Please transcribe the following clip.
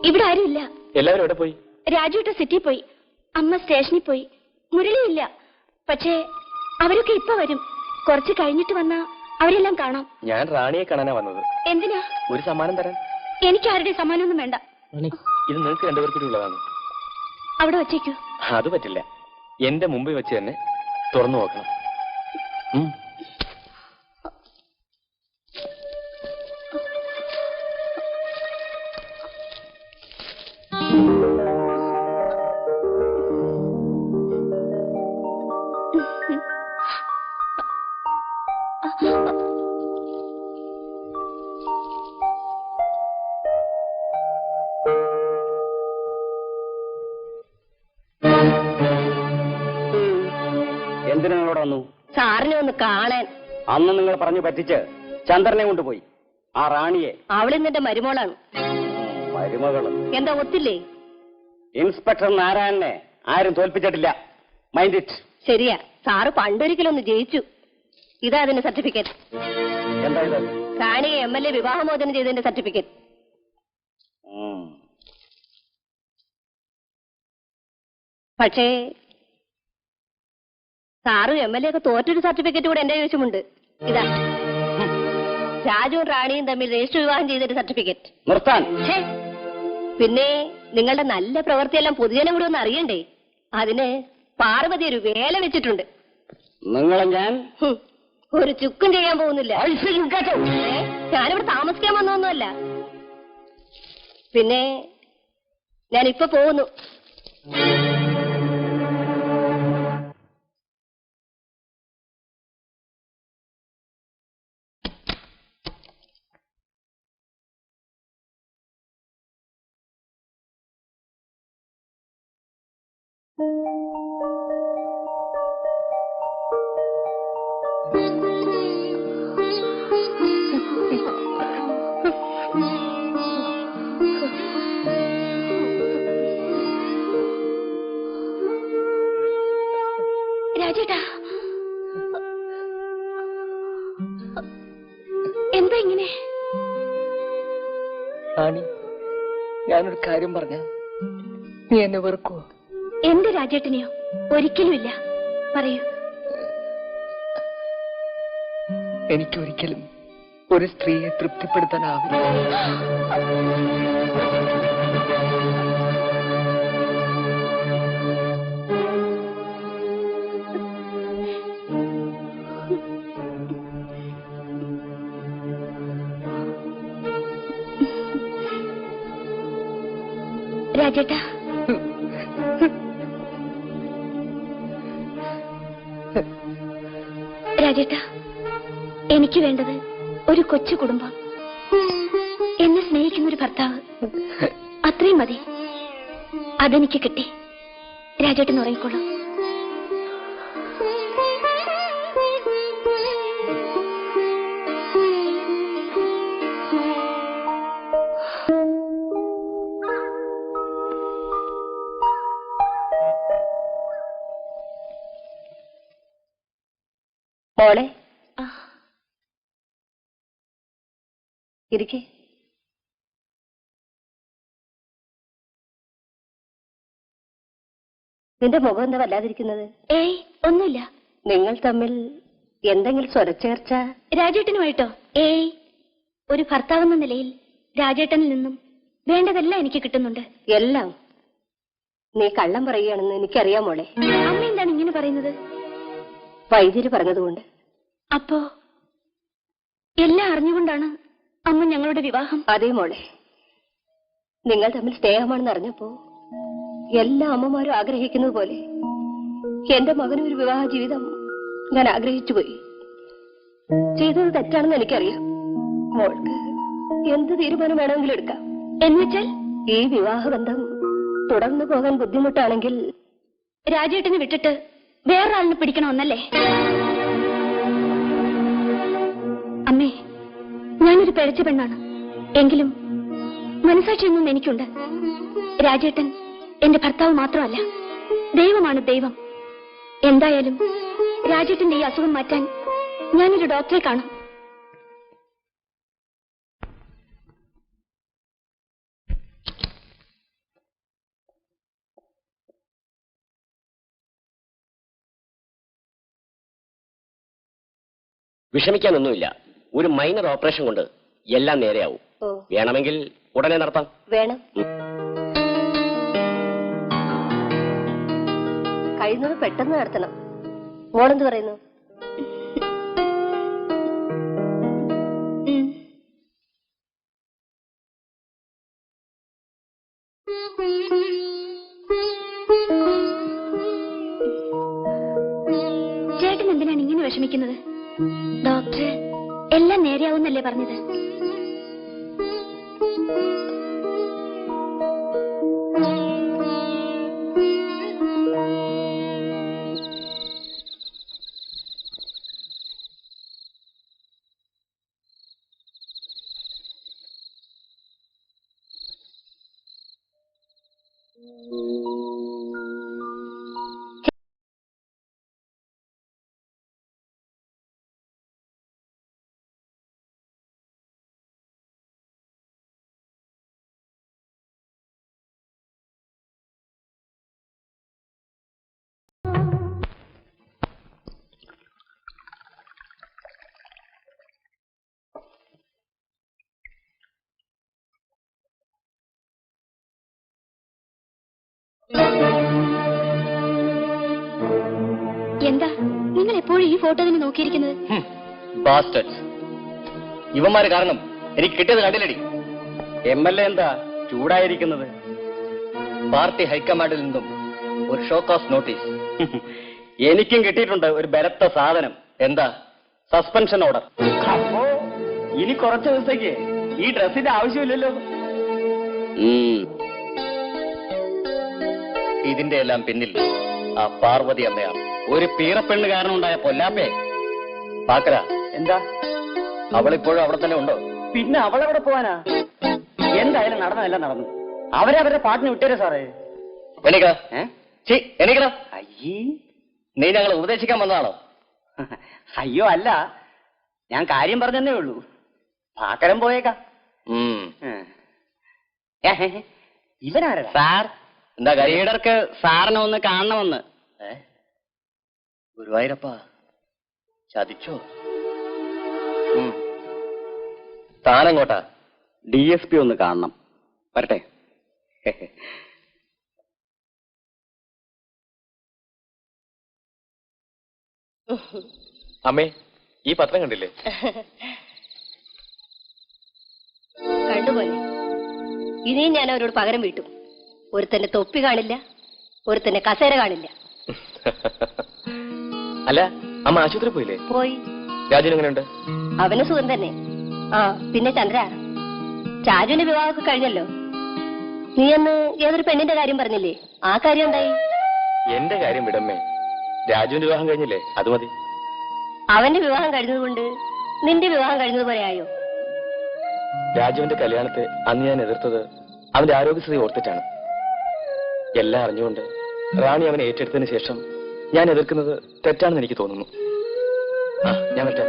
ഇവിടെ ആരുമില്ല. എല്ലാവരും എവിടെ പോയി? രാജുവേട്ട സിറ്റിയിൽ പോയി, അമ്മ സ്റ്റേഷനിൽ പോയി, മുരളിയില്ല. പക്ഷേ അവരൊക്കെ ഇപ്പൊ വരും. കുറച്ച് കഴിഞ്ഞിട്ട് വന്നാ അവരെല്ലാം കാണാം. ഞാൻ റാണിയെ കാണാനാ വന്നത്. എന്തിനാ? ഒരു സമ്മാനം തരാൻ. എനിക്ക് ആരുടെ സമ്മാനമൊന്നും വേണ്ട. ഇത് നിങ്ങൾക്ക് രണ്ടുപേർക്കും ഉള്ളതാണ്. അവിടെ വച്ചേക്കൂ. അത് പറ്റില്ല. എന്റെ മുമ്പിൽ വെച്ച് തന്നെ തുറന്നു നോക്കണം. എന്തിനു നിങ്ങളോട് വന്നു? സാറിനെ ഒന്ന് കാണാൻ. അന്ന് നിങ്ങൾ പറഞ്ഞു പറ്റിച്ച് ചന്ദ്രനെ കൊണ്ടുപോയി. ആ റാണിയെ. അവളിന്നെന്റെ മരുമോളാണ്. മരുമകള്? എന്താ ഒത്തില്ലേ? ഇൻസ്പെക്ടർ നാരായണനെ ആരും തോൽപ്പിച്ചിട്ടില്ല. Mind it. ശരിയാ, സാറ് പണ്ടൊരിക്കലൊന്ന് ജയിച്ചു. ഇതാ അതിന്റെ സർട്ടിഫിക്കറ്റ്. എന്താ ഇത്? റാണിയെ MLA വിവാഹമോചനം ചെയ്തതിന്റെ സർട്ടിഫിക്കറ്റ്. പക്ഷേ സാറും MLA ഒക്കെ തോറ്റൊരു സർട്ടിഫിക്കറ്റ് കൂടെ എന്റെ കൈവശമുണ്ട്. ഇതാ, രാജുവും റാണിയും തമ്മിൽ രജിസ്റ്റർ വിവാഹം ചെയ്തൊരു സർട്ടിഫിക്കറ്റ്. നിർത്താൻ. പിന്നെ നിങ്ങളുടെ നല്ല പ്രവൃത്തിയെല്ലാം പൊതുജനം കൂടെ ഒന്ന് അറിയണ്ടേ? അതിന് പാർവതി ഒരു വേല വെച്ചിട്ടുണ്ട്. നിങ്ങളെ ഞാൻ ഒരു ചുക്കും ചെയ്യാൻ പോകുന്നില്ല. ഞാനിവിടെ താമസിക്കാൻ വന്നൊന്നുമല്ല. പിന്നെ ഞാനിപ്പൊ പോകുന്നു. രാജേട്ടാ, എന്താ ഇങ്ങനെ? റാണി, ഞാനൊരു കാര്യം പറഞ്ഞ നീ എന്നെ വെറുക്കുവോ? എന്റെ രാജേട്ടനെയോ? ഒരിക്കലുമില്ല. പറയൂ. എനിക്കൊരിക്കലും ഒരു സ്ത്രീയെ തൃപ്തിപ്പെടുത്താനാവില്ല. രാജേട്ടാ, രാജേട്ടാ, എനിക്ക് വേണ്ടത് ഒരു കൊച്ചു കുടുംബം, എന്നെ സ്നേഹിക്കുന്ന ഒരു ഭർത്താവ്. അത്രയും മതി. അതെനിക്ക് കിട്ടി. രാജേട്ടൻ ഉറങ്ങിക്കോളൂ. മോളെ, ഇരിക്കേ. നിന്റെ മുഖം എന്താ വല്ലാതിരിക്കുന്നത്? ഏയ്, ഒന്നുമില്ല. നിങ്ങൾ തമ്മിൽ എന്തെങ്കിലും സ്വരച്ചേർച്ച? രാജേട്ടനുമായിട്ടോ? ഏയ്, ഒരു ഭർത്താവെന്ന നിലയിൽ രാജേട്ടനിൽ നിന്നും വേണ്ടതെല്ലാം എനിക്ക് കിട്ടുന്നുണ്ട്. എല്ലാം? നീ കള്ളം പറയുകയാണെന്ന് എനിക്കറിയാം മോളെ. അമ്മ എന്താണ് ഇങ്ങനെ പറയുന്നത്? വൈദ്യര് പറഞ്ഞതുകൊണ്ട്. അപ്പോ എല്ലാം അറിഞ്ഞുകൊണ്ടാണ് അമ്മ ഞങ്ങളുടെ വിവാഹം? അതേ മോളെ, നിങ്ങൾ തമ്മിൽ സ്നേഹമാണെന്ന് അറിഞ്ഞപ്പോ എല്ലാ അമ്മമാരും ആഗ്രഹിക്കുന്നത് പോലെ എന്റെ മകനും ഒരു വിവാഹ ജീവിതം ഞാൻ ആഗ്രഹിച്ചു പോയി. ചെയ്തത് തെറ്റാണെന്ന് എനിക്കറിയാം. മോൾക്ക് എന്ത് തീരുമാനം വേണമെങ്കിലും എടുക്കാം. എന്നുവെച്ചാൽ ഈ വിവാഹബന്ധം തുടർന്നു പോകാൻ ബുദ്ധിമുട്ടാണെങ്കിൽ രാജേട്ടനെ വിട്ടിട്ട് വേറൊരാളിനെ പിടിക്കണമെന്നല്ലേ? അമ്മേ, ഞാനൊരു പിഴച്ച പെണ്ണാണ്. എങ്കിലും മനസാക്ഷിയൊന്നും എനിക്കുണ്ട്. രാജേട്ടൻ എന്റെ ഭർത്താവ് മാത്രമല്ല, ദൈവമാണ് ദൈവം. എന്തായാലും രാജേട്ടന്റെ ഈ അസുഖം മാറ്റാൻ ഞാനൊരു ഡോക്ടറെ കാണും. വിഷമിക്കാനൊന്നുമില്ല. ഒരു മൈനർ ഓപ്പറേഷൻ കൊണ്ട് എല്ലാം നേരെയാവും. വേണമെങ്കിൽ ഉടനെ നടത്താം. വേണം. കഴിയുന്നത് പെട്ടെന്ന് നടത്തണം. മോളെന്ത് പറയുന്നു? ചേട്ടൻ എന്തിനാണ് ഇങ്ങനെ വിഷമിക്കുന്നത്? ഡോക്ടർ എല്ലാം നേരെയാവുന്നല്ലേ പറഞ്ഞത്? എന്താ നിങ്ങൾ എപ്പോഴും ഈ ഫോട്ടോ തന്നെ നോക്കിയിരിക്കുന്നത്? ഇവന്മാര് കാരണം എനിക്ക് കിട്ടിയത് കണ്ടില്ലടി. MLA എന്താ ചൂടായിരിക്കുന്നത്? പാർട്ടി ഹൈക്കമാൻഡിൽ നിന്നും ഒരു ഷോകാസ് നോട്ടീസ്. എനിക്കും കിട്ടിയിട്ടുണ്ട് ഒരു ബലത്ത സാധനം. എന്താ? Suspension order. അപ്പോ ഇനി കുറച്ച് ദിവസത്തേക്ക് ഈ ഡ്രസ്സിന്റെ ആവശ്യമില്ലല്ലോ. ഇതിന്റെ എല്ലാം പിന്നിൽ ആ പാർവതി അമ്മയാണ്. ഒരു പീറപ്പെണ്ണ് കാരണം ഉണ്ടായ പൊല്ലാപ്പേ. പാക്കര, എന്താ? അവളിപ്പോഴും അവിടെ തന്നെ ഉണ്ടോ? പിന്നെ അവളെവിടെ പോവാനാ? എന്തായാലും നടന്നതെല്ലാം നടന്നു. അവരവരുടെ പാട്ടിന് വിട്ടേരെ സാറേ. എണീക്കടാ. എണീക്കടാ. അയ്യേ, നീ ഞങ്ങളെ ഉപദേശിക്കാൻ വന്നതാണോ? അയ്യോ അല്ല, ഞാൻ കാര്യം പറഞ്ഞതന്നേ ഉള്ളൂ. പാക്കരം പോയേക്കാം. ഇവനാരാ? സാർ, എന്താ കാര്യം? ലീഡർക്ക് സാറിനെ ഒന്ന് കാണണമെന്ന്. ഗുരുവായൂരപ്പ, ചതിച്ചോ? താനെങ്ങോട്ടാ? DSP ഒന്ന് കാണണം. വരട്ടെ. അമ്മേ, ഈ പത്രം കണ്ടില്ലേ? കണ്ടുപോലെ ഇനിയും ഞാൻ അവരോട് പകരം വീട്ടും. ഒരുത്തന്റെ തൊപ്പി കാണില്ല, ഒരുത്തന്റെ കസേര കാണില്ല. അല്ല, അമ്മ ആശുപത്രി പോയില്ലേ? പോയി. രാജുവിന് എങ്ങനെയുണ്ട്? അവന് സുഖം തന്നെ. ആ പിന്നെ ചന്ദ്ര, ചാരുവിന്റെ വിവാഹമൊക്കെ കഴിഞ്ഞല്ലോ. നീ അന്ന് ഏതൊരു പെണ്ണിന്റെ കാര്യം പറഞ്ഞില്ലേ? ആ കാര്യം എന്തായി? എന്റെ കാര്യം വിടമ്മേ. രാജുവിന്റെ വിവാഹം കഴിഞ്ഞില്ലേ? അത് മതി. അവന്റെ വിവാഹം കഴിഞ്ഞതുകൊണ്ട് നിന്റെ വിവാഹം കഴിഞ്ഞതുപോലെ ആയോ? രാജുവിന്റെ കല്യാണത്തെ അന്ന് ഞാൻ എതിർത്തത് അവന്റെ ആരോഗ്യസ്ഥിതി ഓർത്തിട്ടാണ്. എല്ലാം അറിഞ്ഞുകൊണ്ട് റാണി അവനെ ഏറ്റെടുത്തതിന് ശേഷം ഞാൻ എതിർക്കുന്നത് തെറ്റാണെന്ന് എനിക്ക് തോന്നുന്നു. ഞാൻ വരട്ടെ.